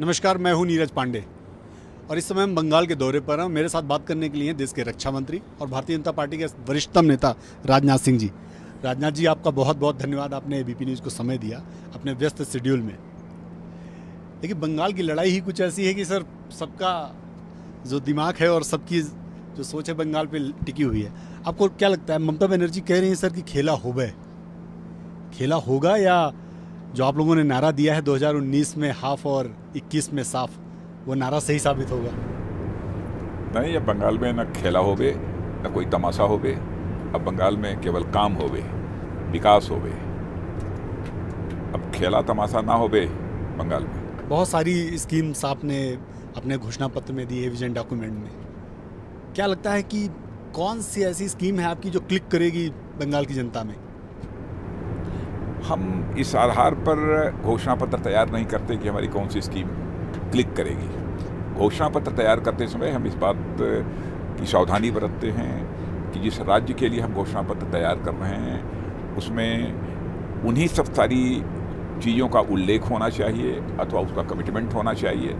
नमस्कार, मैं हूं नीरज पांडे और इस समय हम बंगाल के दौरे पर हैं। मेरे साथ बात करने के लिए देश के रक्षा मंत्री और भारतीय जनता पार्टी के वरिष्ठतम नेता राजनाथ सिंह जी। राजनाथ जी, आपका बहुत बहुत धन्यवाद, आपने एबीपी न्यूज़ को समय दिया अपने व्यस्त शेड्यूल में। देखिए, बंगाल की लड़ाई ही कुछ ऐसी है कि सर, सबका जो दिमाग है और सबकी जो सोच है बंगाल पे टिकी हुई है। आपको क्या लगता है, ममता बनर्जी कह रही हैं सर कि खेला होगा, या जो आप लोगों ने नारा दिया है 2019 में हाफ और 21 में साफ, वो नारा सही साबित होगा? नहीं, अब बंगाल में न खेला होवे न कोई तमाशा होवे। अब बंगाल में केवल काम होवे, विकास होवे। अब खेला तमाशा ना होवे बंगाल में। बहुत सारी स्कीम्स आपने अपने घोषणा पत्र में दी है, विजन डॉक्यूमेंट में। क्या लगता है कि कौन सी ऐसी स्कीम है आपकी जो क्लिक करेगी बंगाल की जनता में? हम इस आधार पर घोषणा पत्र तैयार नहीं करते कि हमारी कौन सी स्कीम क्लिक करेगी। घोषणा पत्र तैयार करते समय हम इस बात की सावधानी बरतते हैं कि जिस राज्य के लिए हम घोषणा पत्र तैयार कर रहे हैं उसमें उन्हीं सब सारी चीज़ों का उल्लेख होना चाहिए अथवा उसका कमिटमेंट होना चाहिए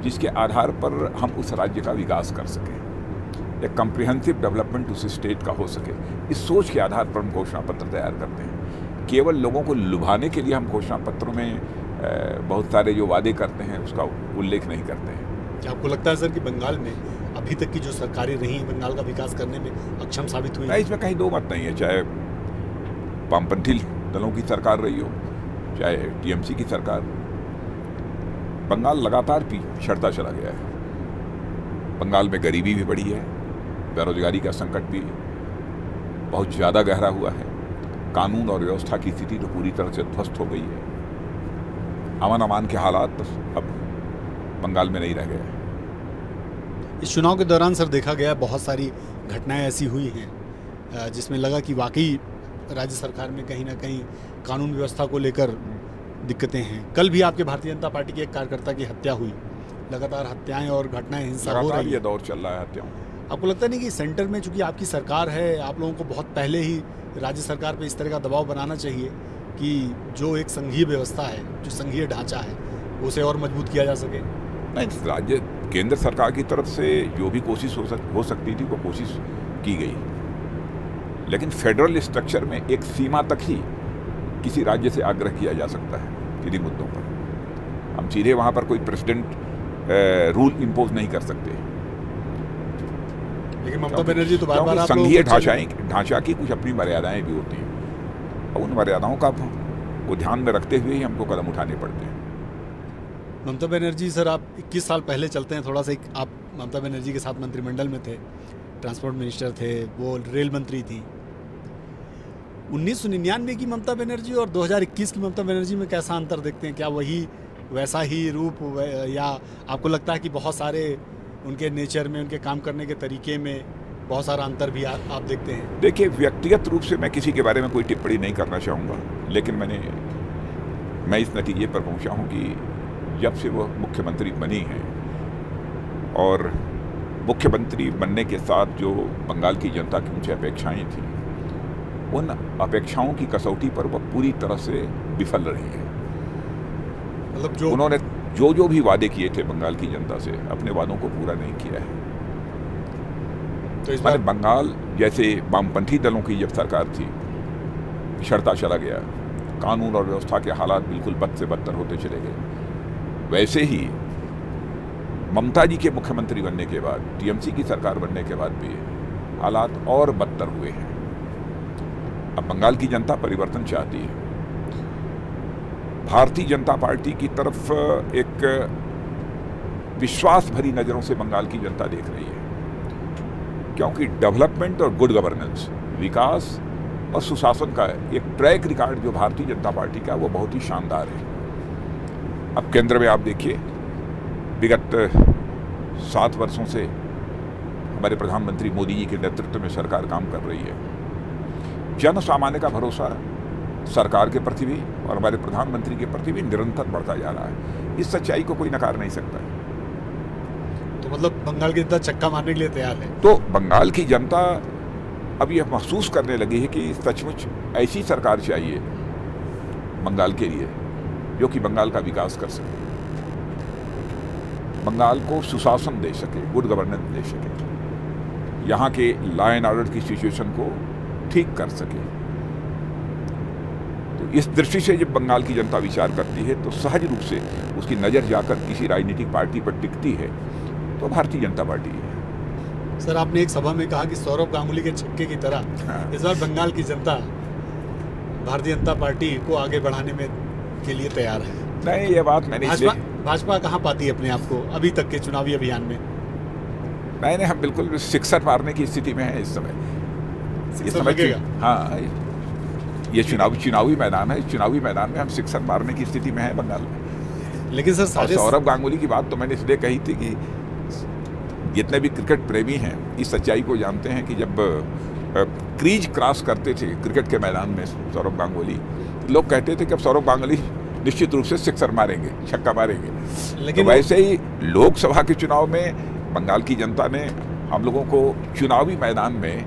जिसके आधार पर हम उस राज्य का विकास कर सकें, एक कम्प्रिहेंसिव डेवलपमेंट उस स्टेट का हो सके। इस सोच के आधार पर हम घोषणा पत्र तैयार करते हैं। केवल लोगों को लुभाने के लिए हम घोषणा पत्रों में बहुत सारे जो वादे करते हैं उसका उल्लेख नहीं करते हैं। क्या आपको लगता है सर कि बंगाल में अभी तक की जो सरकारें रही हैं बंगाल का विकास करने में अक्षम साबित हुई? नहीं, इसमें कहीं दो मत नहीं है। चाहे वामपंथी दलों की सरकार रही हो, चाहे टीएमसी की सरकार, बंगाल लगातार पिछड़ता चला गया है। बंगाल में गरीबी भी बढ़ी है, बेरोजगारी का संकट भी बहुत ज़्यादा गहरा हुआ है, कानून और व्यवस्था की स्थिति तो पूरी तरह से ध्वस्त हो गई है। अमन अमान के हालात अब बंगाल में नहीं रह गए। इस चुनाव के दौरान सर देखा गया बहुत सारी घटनाएं ऐसी हुई हैं जिसमें लगा कि वाकई राज्य सरकार में कहीं ना कहीं कानून व्यवस्था को लेकर दिक्कतें हैं। कल भी आपके भारतीय जनता पार्टी के एक कार्यकर्ता की हत्या हुई। लगातार हत्याएं और घटनाएं, हिंसा हो रही है। ये दौर चल रहा है हत्याओं। आपको लगता नहीं कि सेंटर में चूंकि आपकी सरकार है, आप लोगों को बहुत पहले ही राज्य सरकार पे इस तरह का दबाव बनाना चाहिए कि जो एक संघीय व्यवस्था है, जो संघीय ढांचा है, उसे और मजबूत किया जा सके? नहीं, राज्य केंद्र सरकार की तरफ से जो भी कोशिश हो सकती थी वो कोशिश की गई, लेकिन फेडरल स्ट्रक्चर में एक सीमा तक ही किसी राज्य से आग्रह किया जा सकता है किन्हीं मुद्दों पर। हम सीधे वहाँ पर कोई प्रेसिडेंट रूल इम्पोज नहीं कर सकते। लेकिन ममता बनर्जी तो बार-बार आप संघीय ढांचा की कुछ अपनी मर्यादाएं भी होती हैं और उन मर्यादाओं को ध्यान में रखते हुए ही हमको कदम उठाने पड़ते हैं। ममता बनर्जी सर, आप 21 साल पहले चलते हैं थोड़ा सा। आप ममता बनर्जी के साथ मंत्रिमंडल में थे, ट्रांसपोर्ट मिनिस्टर थे, वो रेल मंत्री थी। 1999 की ममता बनर्जी और 2021 की ममता बनर्जी में कैसा अंतर देखते हैं? क्या वही वैसा ही रूप, या आपको लगता है कि बहुत सारे उनके नेचर में, उनके काम करने के तरीके में बहुत सारा अंतर भी आप देखते हैं? देखिए, व्यक्तिगत रूप से मैं किसी के बारे में कोई टिप्पणी नहीं करना चाहूँगा, लेकिन मैं इस नतीजे पर पहुँचा हूँ कि जब से वो मुख्यमंत्री बनी हैं और मुख्यमंत्री बनने के साथ जो बंगाल की जनता की उनसे अपेक्षाएं थी, उन अपेक्षाओं की कसौटी पर वो पूरी तरह से विफल रही है। मतलब जो उन्होंने जो भी वादे किए थे बंगाल की जनता से, अपने वादों को पूरा नहीं किया है। तो इस बार बंगाल जैसे वामपंथी दलों की जब सरकार थी, पिछड़ता चला गया, कानून और व्यवस्था के हालात बिल्कुल बद से बदतर होते चले गए। वैसे ही ममता जी के मुख्यमंत्री बनने के बाद, टीएमसी की सरकार बनने के बाद भी हालात और बदतर हुए हैं। अब बंगाल की जनता परिवर्तन चाहती है। भारतीय जनता पार्टी की तरफ एक विश्वास भरी नज़रों से बंगाल की जनता देख रही है, क्योंकि डेवलपमेंट और गुड गवर्नेंस, विकास और सुशासन का एक ट्रैक रिकॉर्ड जो भारतीय जनता पार्टी का, वो बहुत ही शानदार है। अब केंद्र में आप देखिए, विगत 7 वर्षों से हमारे प्रधानमंत्री मोदी जी के नेतृत्व में सरकार काम कर रही है। जन सामान्य का भरोसा सरकार के प्रति भी और हमारे प्रधानमंत्री के प्रति भी निरंतर बढ़ता जा रहा है। इस सच्चाई को कोई नकार नहीं सकता है। तो मतलब बंगाल की जनता चक्का मारने के लिए तैयार है? तो बंगाल की जनता अब यह महसूस करने लगी है कि सचमुच ऐसी सरकार चाहिए बंगाल के लिए जो कि बंगाल का विकास कर सके। बंगाल को सुशासन दे सके, गुड गवर्नेंस दे सके, यहाँ के लॉ एंड ऑर्डर की सिचुएशन को ठीक कर सके। तो इस दृष्टि से जब बंगाल की जनता विचार करती है तो सहज रूप से उसकी नज़र जाकर किसी राजनीतिक पार्टी पर टिकती है तो भारतीय जनता पार्टी है। सर, आपने एक सभा में कहा कि सौरभ गांगुली के छक्के की तरह इस बार बंगाल की जनता भारतीय जनता पार्टी को आगे बढ़ाने में के लिए तैयार है। नहीं, ये बात मैंने भाजपा कहाँ पाती है अपने आप को अभी तक के चुनावी अभियान में? नहीं, हम बिल्कुल सिक्सर मारने की स्थिति में है इस समय। हाँ, ये चुनावी मैदान है, चुनावी मैदान में हम सिक्सर मारने की स्थिति में है बंगाल में। लेकिन सर सौरभ गांगुली की बात तो मैंने इसलिए कही थी कि जितने भी क्रिकेट प्रेमी हैं इस सच्चाई को जानते हैं कि जब क्रीज क्रॉस करते थे क्रिकेट के मैदान में सौरभ गांगुली, लोग कहते थे कि अब सौरभ गांगुली निश्चित रूप से सिक्सर मारेंगे, छक्का मारेंगे। लेकिन तो वैसे ही लोकसभा के चुनाव में बंगाल की जनता ने हम लोगों को चुनावी मैदान में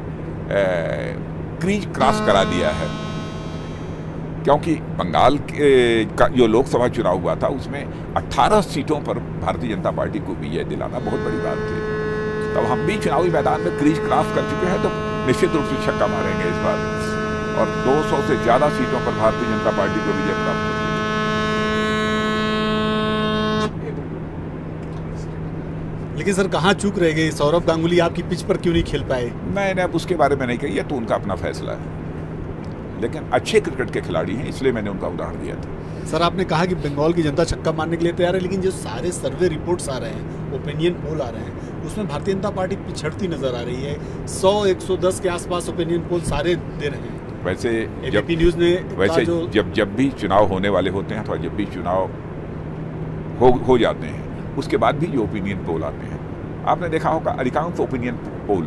क्रीज क्रॉस करा दिया है, क्योंकि बंगाल का जो लोकसभा चुनाव हुआ था उसमें 18 सीटों पर भारतीय जनता पार्टी को विजय दिलाना बहुत बड़ी बात थी। तब हम भी चुनावी मैदान में क्रीज क्रॉस कर चुके हैं, तो निश्चित रूप से छक्का मारेंगे इस बार और 200 से ज़्यादा सीटों पर भारतीय जनता पार्टी को विजय प्राप्त होगी। लेकिन सर कहाँ चूक रह गई? सौरभ गांगुली आपकी पिच पर क्यों नहीं खेल पाए? नहीं, अब उसके बारे में नहीं कही है, तो उनका अपना फैसला है, लेकिन अच्छे क्रिकेट के खिलाड़ी हैं इसलिए मैंने उनका उदाहरण दिया था। सर, आपने कहा कि बंगाल की जनता छक्का मारने के लिए तैयार है, लेकिन जो सारे सर्वे रिपोर्ट्स आ रहे हैं, ओपिनियन पोल आ रहे हैं, उसमें भारतीय जनता पार्टी पिछड़ती नजर आ रही है। 100-110 के आसपास ओपिनियन पोल सारे दे रहे हैं। वैसे एबीपी न्यूज़ ने जब भी चुनाव होने वाले होते हैं अथवा जब भी चुनाव हो जाते हैं उसके बाद भी जो ओपिनियन पोल आते हैं, आपने देखा होगा अधिकांश ओपिनियन पोल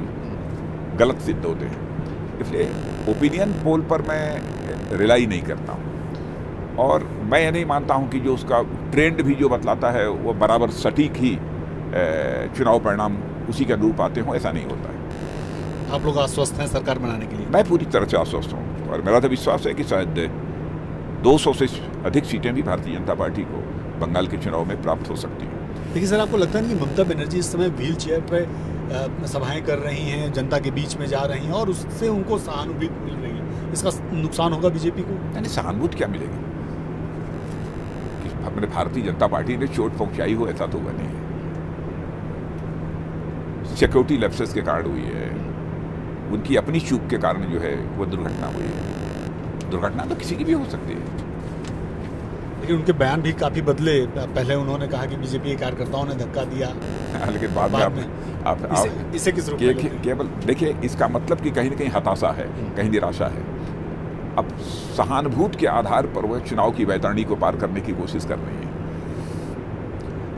गलत सिद्ध होते हैं। इसलिए ओपिनियन पोल पर मैं रिलाई नहीं करता हूँ और मैं ये नहीं मानता हूँ कि जो उसका ट्रेंड भी जो बतलाता है वो बराबर सटीक ही चुनाव परिणाम उसी के अनुरूप आते हों, ऐसा नहीं होता है। आप लोग आश्वस्त हैं सरकार बनाने के लिए? मैं पूरी तरह से आश्वस्त हूँ और मेरा तो विश्वास है कि शायद 200 से अधिक सीटें भी भारतीय जनता पार्टी को बंगाल के चुनाव में प्राप्त हो सकती हैं। लेकिन सर, आपको लगता नहीं कि ममता बनर्जी इस समय व्हील चेयर पर सभाएं कर रही हैं, जनता के बीच में जा रही हैं और उससे उनको सहानुभूति मिल रही है, इसका नुकसान होगा बीजेपी को? नहीं, सहानुभूति क्या मिलेगी? अपने भारतीय जनता पार्टी ने चोट पहुंचाई हो ऐसा तो हुआ नहीं है। सिक्योरिटी लैप्सेस के कारण हुई है, उनकी अपनी चूक के कारण जो है वो दुर्घटना हुई है। दुर्घटना तो किसी की भी हो सकती है। लेकिन उनके बयान भी काफ़ी बदले। पहले उन्होंने कहा कि बीजेपी के कार्यकर्ताओं ने धक्का दिया, लेकिन बाद में आप इसे किस रूप में? केवल देखिए, इसका मतलब कि कहीं न कहीं हताशा है, कहीं निराशा है। अब सहानुभूति के आधार पर वह चुनाव की वैतरणी को पार करने की कोशिश कर रही है।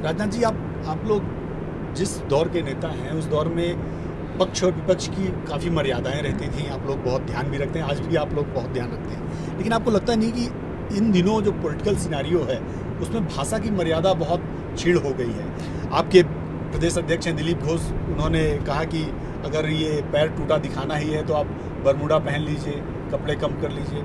राजनाथ जी, आप लोग जिस दौर के नेता हैं उस दौर में पक्ष और विपक्ष की काफ़ी मर्यादाएं रहती थी, आप लोग बहुत ध्यान भी रखते हैं, आज भी आप लोग बहुत ध्यान रखते हैं। लेकिन आपको लगता नहीं कि इन दिनों जो पॉलिटिकल सिनारियो है उसमें भाषा की मर्यादा बहुत छीड़ हो गई है? आपके प्रदेश अध्यक्ष हैं दिलीप घोष, उन्होंने कहा कि अगर ये पैर टूटा दिखाना ही है तो आप बरमूडा पहन लीजिए, कपड़े कम कर लीजिए।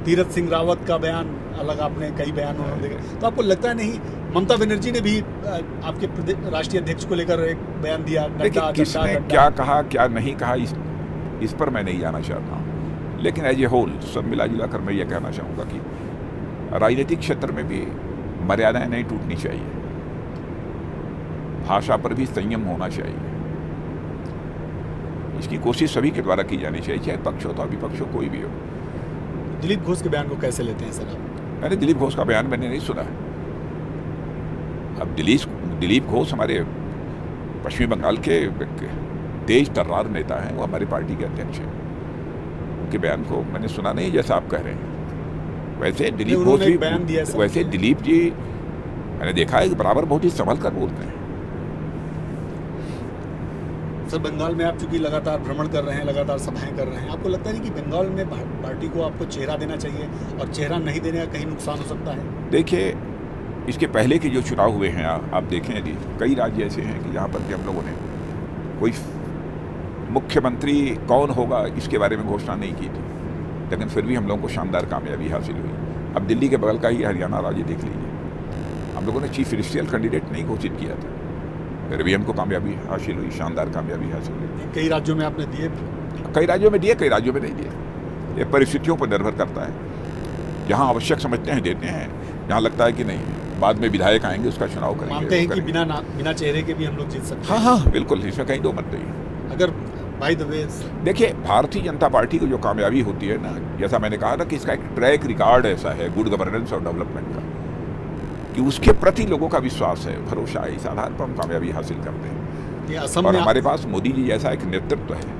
तीरथ सिंह रावत का बयान अलग, आपने कई बयान उन्होंने देखे। तो आपको लगता नहीं ममता बनर्जी ने भी आपके राष्ट्रीय अध्यक्ष को लेकर एक बयान दिया? किसने क्या कहा क्या नहीं कहा इस पर मैं नहीं जाना चाहता हूँ, लेकिन एज ए होल सब मिला जुला कर मैं ये कहना चाहूँगा कि राजनीतिक क्षेत्र में भी मर्यादाएं नहीं टूटनी चाहिए, भाषा पर भी संयम होना चाहिए। इसकी कोशिश सभी के द्वारा की जानी चाहिए, चाहे पक्ष हो तो विपक्ष हो, कोई भी हो। दिलीप घोष के बयान को कैसे लेते हैं सर आप? मैंने दिलीप घोष का बयान मैंने नहीं सुना। अब दिलीप घोष हमारे पश्चिमी बंगाल के तेज तर्रार नेता हैं, वो हमारी पार्टी के अध्यक्ष हैं। उनके बयान को मैंने सुना नहीं जैसा आप कह रहे हैं। वैसे दिलीप घोष भी वैसे दिलीप जी मैंने देखा है कि बराबर बहुत ही संभल कर बोलते हैं। सर, बंगाल में आप चूंकि लगातार भ्रमण कर रहे हैं, लगातार सभाएं कर रहे हैं, आपको लगता नहीं कि बंगाल में पार्टी को आपको चेहरा देना चाहिए और चेहरा नहीं देने का कहीं नुकसान हो सकता है? देखिए, इसके पहले के जो चुनाव हुए हैं आप देखें यदि कई राज्य ऐसे हैं कि जहाँ पर हम लोगों ने कोई मुख्यमंत्री कौन होगा इसके बारे में घोषणा नहीं की थी, लेकिन फिर भी हम लोगों को शानदार कामयाबी हासिल हुई। अब दिल्ली के बगल का ही हरियाणा राज्य देख लीजिए, हम लोगों ने चीफ मिनिस्ट्रियल कैंडिडेट नहीं घोषित किया था, फिर भी हमको कामयाबी हासिल हुई, शानदार कामयाबी हासिल हुई। कई राज्यों में आपने दिए, कई राज्यों में दिए, कई राज्यों में नहीं दिए। ये परिस्थितियों पर निर्भर करता है। जहाँ आवश्यक समझते हैं देते हैं, जहाँ लगता है कि नहीं बाद में विधायक आएंगे उसका चुनाव करेंगे। मानते हैं कि बिना चेहरे के भी हम लोग जीत सकते हैं। हाँ, बिल्कुल, इसमें कहीं दो मत नहीं। अगर बाय द वे देखिए, भारतीय जनता पार्टी की जो कामयाबी होती है ना, जैसा मैंने कहा ना कि इसका एक ट्रैक रिकॉर्ड ऐसा है गुड गवर्नेंस और डेवलपमेंट का, कि उसके प्रति लोगों का विश्वास है, भरोसा है, इस आधार पर हम कामयाबी हासिल करते हैं। ये असम और में हमारे पास मोदी जी जैसा एक नेतृत्व है।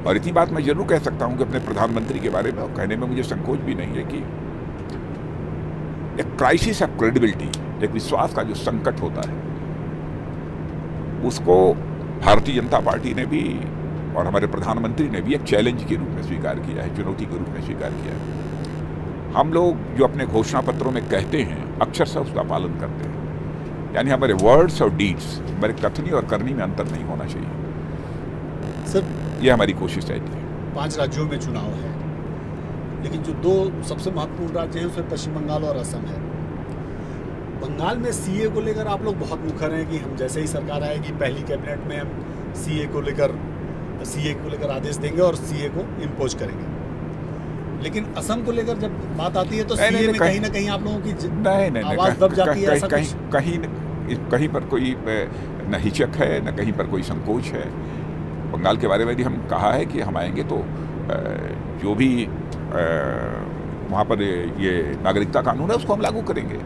और इतनी बात मैं जरूर कह सकता हूं कि अपने प्रधानमंत्री के बारे में कहने में मुझे संकोच भी नहीं है कि एक क्राइसिस ऑफ क्रेडिबिलिटी, एक विश्वास का जो संकट होता है, उसको भारतीय जनता पार्टी ने भी और हमारे प्रधानमंत्री ने भी एक चैलेंज के रूप में स्वीकार किया है, चुनौती के रूप में स्वीकार किया है। हम लोग जो अपने घोषणा पत्रों में कहते हैं अक्षरशः उसका पालन करते हैं। यानी हमारे वर्ड्स और डीड्स, हमारे कथनी और करनी में अंतर नहीं होना चाहिए। सर, ये हमारी कोशिश रहती है। 5 राज्यों में चुनाव है, लेकिन जो 2 सबसे महत्वपूर्ण राज्य हैं उसमें पश्चिम बंगाल और असम है। बंगाल में सीए को लेकर आप लोग बहुत मुखर हैं कि हम जैसे ही सरकार आएगी पहली कैबिनेट में हम सीए को लेकर आदेश देंगे और सीए को इम्पोज करेंगे। लेकिन असम को लेकर जब बात आती है तो सीए में कहीं ना कहीं आप लोगों की आवाज दब जाती है। ऐसा कहीं पर कोई न हिचक है, न कहीं पर कोई संकोच है। बंगाल के बारे में भी हम कहा है कि हम आएंगे तो जो भी वहाँ पर ये नागरिकता कानून है उसको हम लागू करेंगे।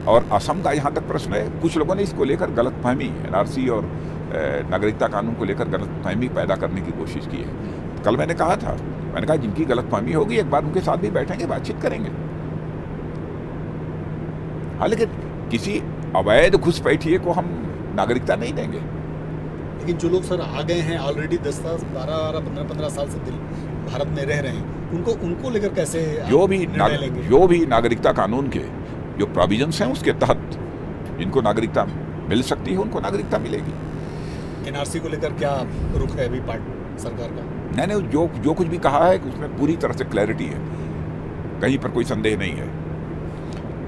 और असम का यहाँ तक प्रश्न है, कुछ लोगों ने इसको लेकर गलतफहमी, एनआरसी और नागरिकता कानून को लेकर गलतफहमी पैदा करने की कोशिश की है। कल मैंने कहा जिनकी गलतफहमी होगी एक बार उनके साथ भी बैठेंगे, बातचीत करेंगे। हाँ, लेकिन किसी अवैध घुसपैठिए को हम नागरिकता नहीं देंगे। लेकिन जो लोग सर आ गए हैं ऑलरेडी 10 साल 12-15 साल से भारत में रह रहे हैं, उनको लेकर कैसे जो भी नागरिकता कानून के जो प्रोविजंस हैं उसके तहत जिनको नागरिकता मिल सकती है उनको नागरिकता मिलेगी। एनआरसी को लेकर क्या रुख है अभी सरकार का? नहीं, जो कुछ भी कहा है कि उसमें पूरी तरह से क्लैरिटी है, कहीं पर कोई संदेह नहीं है।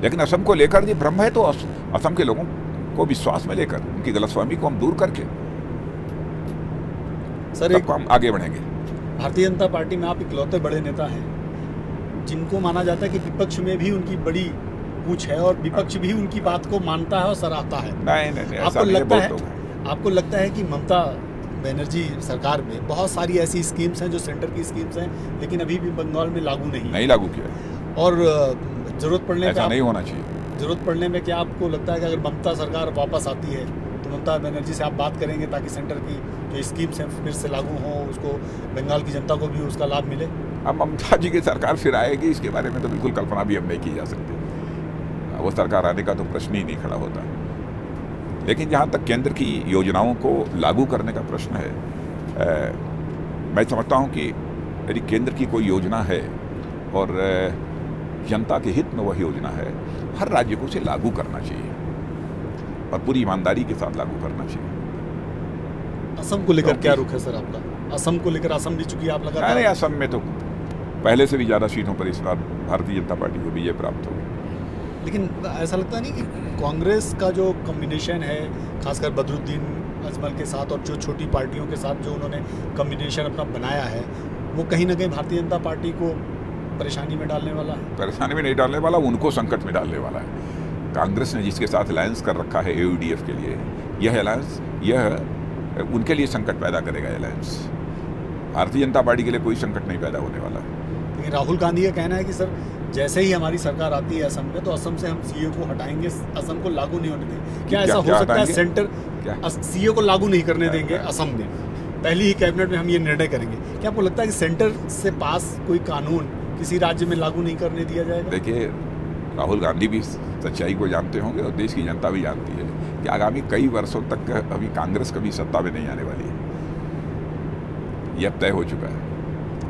लेकिन असम को लेकर जो भ्रम है तो असम के लोगों को विश्वास में लेकर उनकी गलतफहमी को हम दूर करके सर हम आगे बढ़ेंगे। भारतीय जनता पार्टी में आप इकलौते बड़े नेता हैं जिनको माना जाता है कि विपक्ष में भी उनकी बड़ी पूछ है और विपक्ष भी उनकी बात को मानता है और सराहता है। नहीं, आपको लगता है कि ममता बनर्जी सरकार में बहुत सारी ऐसी स्कीम्स हैं जो सेंटर की स्कीम्स हैं लेकिन अभी भी बंगाल में लागू नहीं लागू किया, और जरूरत पड़ने ऐसा नहीं होना चाहिए। जरूरत पड़ने में क्या आपको लगता है कि अगर ममता सरकार वापस आती है तो ममता बनर्जी से आप बात करेंगे ताकि सेंटर की जो स्कीम्स हैं फिर से लागू हों, उसको बंगाल की जनता को भी उसका लाभ मिले? अब ममता जी की सरकार फिर आएगी इसके बारे में तो बिल्कुल कल्पना भी अब नहीं की जा सकती। वो सरकार आने का तो प्रश्न ही नहीं खड़ा होता। लेकिन जहाँ तक केंद्र की योजनाओं को लागू करने का प्रश्न है, मैं समझता हूँ कि यदि केंद्र की कोई योजना है और जनता के हित में वह योजना है, हर राज्य को उसे लागू करना चाहिए और पूरी ईमानदारी के साथ लागू करना चाहिए। असम को लेकर क्या रुख है सर आपका? असम को लेकर असम भी चुकी आप लगा? नहीं, असम में तो पहले से भी ज़्यादा सीटों पर इस बार भारतीय जनता पार्टी को विजय प्राप्त होगी। लेकिन ऐसा लगता नहीं कि कांग्रेस का जो कॉम्बिनेशन है, खासकर बदरुद्दीन अजमल के साथ और जो छोटी पार्टियों के साथ जो उन्होंने कॉम्बिनेशन अपना बनाया है, वो कहीं ना कहीं भारतीय जनता पार्टी को परेशानी में डालने वाला है? परेशानी में नहीं डालने वाला, उनको संकट में डालने वाला है। कांग्रेस ने जिसके साथ अलायंस कर रखा है AUDF के लिए, यह अलायंस उनके लिए संकट पैदा करेगा। अलायंस भारतीय जनता पार्टी के लिए कोई संकट नहीं पैदा होने वाला। लेकिन राहुल गांधी का कहना है कि सर जैसे ही हमारी सरकार आती है असम में तो असम से हम सीए को हटाएंगे, असम को लागू नहीं होने देंगे। क्या ऐसा हो सकता है सेंटर सीए को लागू नहीं करने देंगे असम में? पहली ही कैबिनेट में हम ये निर्णय करेंगे। क्या आपको लगता है कि सेंटर से पास कोई कानून किसी राज्य में लागू नहीं करने दिया जाएगा? देखिए, राहुल गांधी भी सच्चाई को जानते होंगे और देश की जनता भी जानती है कि आगामी कई वर्षों तक अभी कांग्रेस कभी सत्ता में नहीं आने वाली है। यह अब तय हो चुका है।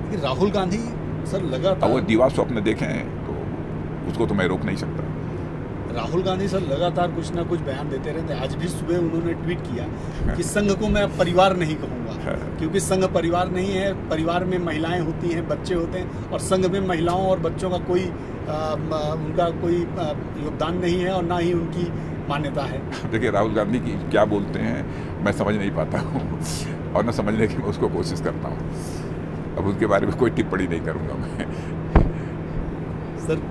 लेकिन राहुल गांधी सर लगातार वो दीवा स्वप्न देखें तो उसको तो मैं रोक नहीं सकता। राहुल गांधी सर लगातार कुछ ना कुछ बयान देते रहते। आज भी सुबह उन्होंने ट्वीट किया कि संघ को मैं परिवार नहीं कहूँगा क्योंकि संघ परिवार नहीं है। परिवार में महिलाएं होती हैं, बच्चे होते हैं और संघ में महिलाओं और बच्चों का कोई उनका कोई योगदान नहीं है और ना ही उनकी मान्यता है। देखिए, राहुल गांधी की क्या बोलते हैं मैं समझ नहीं पाता हूँ और न समझने की मैं उसको कोशिश करता हूँ। अब उनके बारे में कोई टिप्पणी नहीं करूँगा मैं। सर,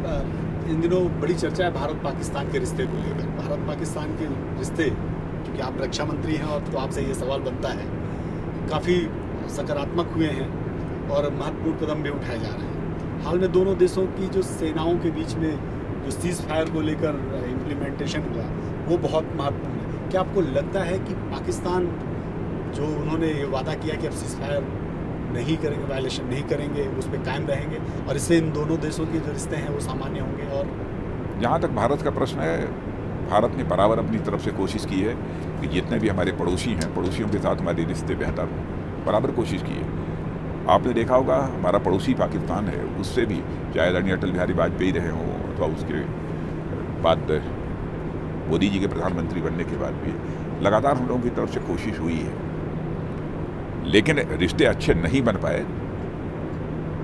इन दिनों बड़ी चर्चा है भारत पाकिस्तान के रिश्ते को लेकर। भारत पाकिस्तान के रिश्ते, क्योंकि आप रक्षा मंत्री हैं और तो आपसे ये सवाल बनता है, काफ़ी सकारात्मक हुए हैं और महत्वपूर्ण कदम भी उठाए जा रहे हैं। हाल में दोनों देशों की जो सेनाओं के बीच में जो सीज़ फायर को लेकर इम्प्लीमेंटेशन हुआ, वो बहुत महत्वपूर्ण है। क्या आपको लगता है कि पाकिस्तान जो उन्होंने ये वादा किया कि अब सीज़ फायर नहीं करेंगे, वायलेशन नहीं करेंगे, उस पर कायम रहेंगे और इससे इन दोनों देशों के जो रिश्ते हैं वो सामान्य होंगे? और जहाँ तक भारत का प्रश्न है, भारत ने बराबर अपनी तरफ से कोशिश की है कि जितने भी हमारे पड़ोसी हैं, पड़ोसियों के साथ हमारे रिश्ते बेहतर हों, बराबर कोशिश की है। आपने देखा होगा हमारा पड़ोसी पाकिस्तान है, उससे भी चाहे आदरणीय अटल बिहारी वाजपेयी रहे हों अथवा उसके बाद मोदी जी के प्रधानमंत्री बनने के बाद भी लगातार हम लोगों की तरफ से कोशिश हुई है, लेकिन रिश्ते अच्छे नहीं बन पाए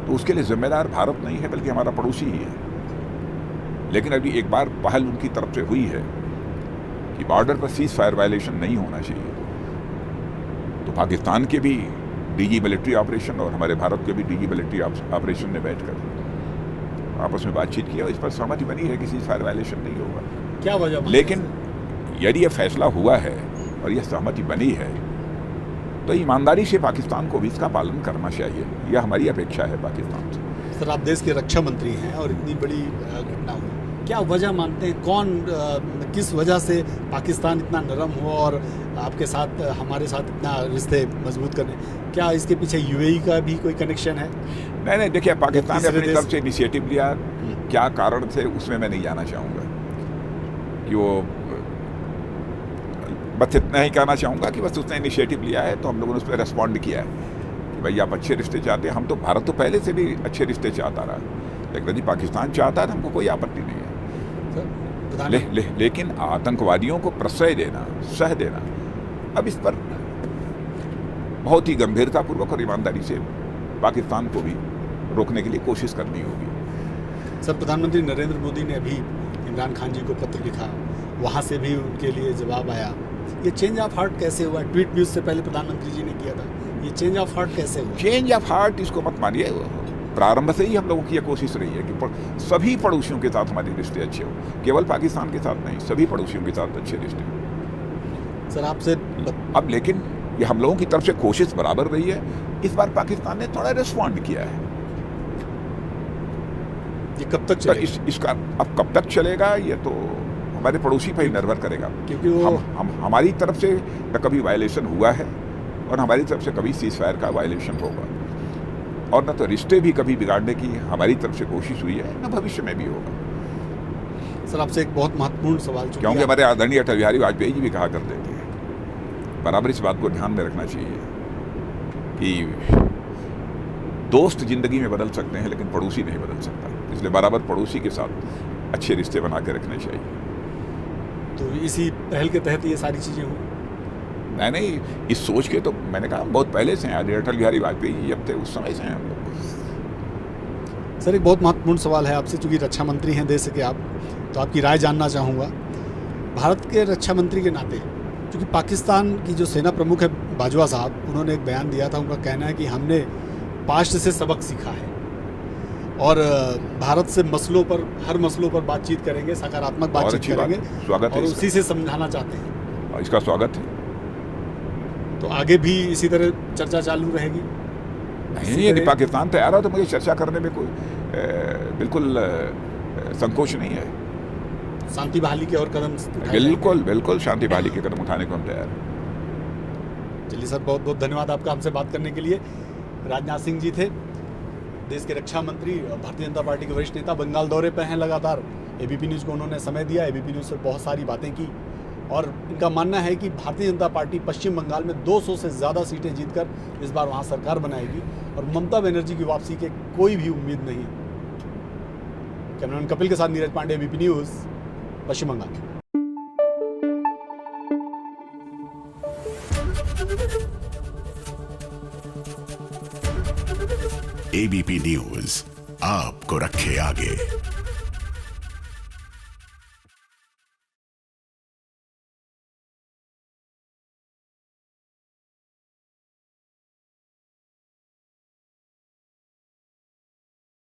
तो उसके लिए जिम्मेदार भारत नहीं है बल्कि हमारा पड़ोसी ही है। लेकिन अभी एक बार पहल उनकी तरफ से हुई है कि बॉर्डर पर सीज फायर वायलेशन नहीं होना चाहिए, तो पाकिस्तान के भी डीजी मिलिट्री ऑपरेशन और हमारे भारत के भी डीजी मिलिट्री ऑपरेशन ने बैठकर आपस में बातचीत किया और इस पर सहमति बनी है कि सीज फायर वायलेशन नहीं होगा। क्या वजह? लेकिन यदि यह फैसला हुआ है और यह सहमति बनी है तो ईमानदारी से पाकिस्तान को भी इसका पालन करना चाहिए, यह हमारी अपेक्षा है पाकिस्तान से। सर, आप देश के रक्षा मंत्री हैं और इतनी बड़ी घटना हुई, क्या वजह मानते हैं, किस वजह से पाकिस्तान इतना नरम हुआ और आपके साथ, हमारे साथ इतना रिश्ते मजबूत करने? क्या इसके पीछे यूएई का भी कोई कनेक्शन है? नहीं, देखिए, पाकिस्तान ने अपनी तरफ से इनिशिएटिव लिया, क्या कारण थे उसमें मैं नहीं जाना चाहूँगा कि वो, बस इतना ही कहना चाहूँगा कि बस उसने इनिशिएटिव लिया है तो हम लोगों ने उस पर रेस्पॉन्ड किया है कि भाई आप अच्छे रिश्ते चाहते हैं। हम तो, भारत तो पहले से भी अच्छे रिश्ते चाहता रहा, लेकिन यदि पाकिस्तान चाहता है तो हमको कोई आपत्ति नहीं है। लेकिन आतंकवादियों को प्रश्रय देना, सह देना, अब इस पर बहुत ही गंभीरतापूर्वक और ईमानदारी से पाकिस्तान को भी रोकने के लिए कोशिश करनी होगी। सर, प्रधानमंत्री नरेंद्र मोदी ने अभी इमरान खान जी को पत्र लिखा, वहाँ से भी उनके लिए जवाब आया। ये चेंज ऑफ हार्ट कैसे हुआ? ट्वीट भी उससे पहले प्रधानमंत्री जी ने किया था। ये चेंज ऑफ हार्ट कैसे हुआ? चेंज ऑफ हार्ट इसको मत मानिए, प्रारंभ से ही हम लोगों की यह कोशिश रही है कि सभी पड़ोसियों के साथ हमारे रिश्ते अच्छे हो, केवल पाकिस्तान के साथ नहीं, सभी पड़ोसियों के साथ अच्छे रिश्ते हो। सर, आपसे अब लेकिन ये हम लोगों की तरफ से कोशिश बराबर रही है, इस बार पाकिस्तान ने थोड़ा रिस्पॉन्ड किया है। ये कब तक चलेगा? इसका अब कब तक चलेगा ये तो हमारे पड़ोसी पर ही निर्भर करेगा, क्योंकि वो हमारी तरफ से न कभी वायलेशन हुआ है और हमारी तरफ से कभी सीज फायर का वायलेशन होगा, और न तो रिश्ते भी कभी बिगाड़ने की हमारी तरफ से कोशिश हुई है, न भविष्य में भी होगा। सर, आपसे एक बहुत महत्वपूर्ण सवाल, क्योंकि हमारे आदरणीय अटल बिहारी वाजपेयी जी भी कहा करते थे, बराबर इस बात को ध्यान में रखना चाहिए कि दोस्त जिंदगी में बदल सकते हैं लेकिन पड़ोसी नहीं बदल सकता, इसलिए बराबर पड़ोसी के साथ अच्छे रिश्ते बना के रखने चाहिए। तो इसी पहल के तहत ये सारी चीज़ें हुई? नहीं, इस सोच के तो मैंने कहा बहुत पहले से हैं, अटल बिहारी वाजपेयी जी जब थे उस समय से हैं हम लोग। सर, एक बहुत महत्वपूर्ण सवाल है आपसे, चूँकि रक्षा मंत्री हैं देश के आप, तो आपकी राय जानना चाहूँगा। भारत के रक्षा मंत्री के नाते, क्योंकि पाकिस्तान की जो सेना प्रमुख है बाजवा साहब, उन्होंने एक बयान दिया था, उनका कहना है कि हमने पास्ट से सबक सीखा है और भारत से मसलों पर, हर मसलों पर बातचीत करेंगे, सकारात्मक बातचीत करेंगे, स्वागत है, और उसी से समझाना चाहते हैं, और इसका स्वागत है। तो आगे भी इसी तरह चर्चा चालू रहेगी? नहीं, यदि पाकिस्तान तैयार हो तो मुझे चर्चा करने में कोई बिल्कुल संकोच नहीं है। शांति बहाली के और कदम बिल्कुल शांति बहाली के कदम उठाने को हम तैयार हैं। चलिए सर, बहुत बहुत धन्यवाद आपका हमसे बात करने के लिए। राजनाथ सिंह जी थे, देश के रक्षा मंत्री और भारतीय जनता पार्टी के वरिष्ठ नेता, बंगाल दौरे पर हैं लगातार। एबीपी न्यूज़ को उन्होंने समय दिया, एबीपी न्यूज़ से बहुत सारी बातें की और इनका मानना है कि भारतीय जनता पार्टी पश्चिम बंगाल में 200 से ज़्यादा सीटें जीतकर इस बार वहाँ सरकार बनाएगी और ममता बनर्जी की वापसी के कोई भी उम्मीद नहीं। कैमरामैन कपिल के साथ नीरज पांडे, एबीपी न्यूज़, पश्चिम बंगाल। एबीपी न्यूज़ आपको रखे आगे।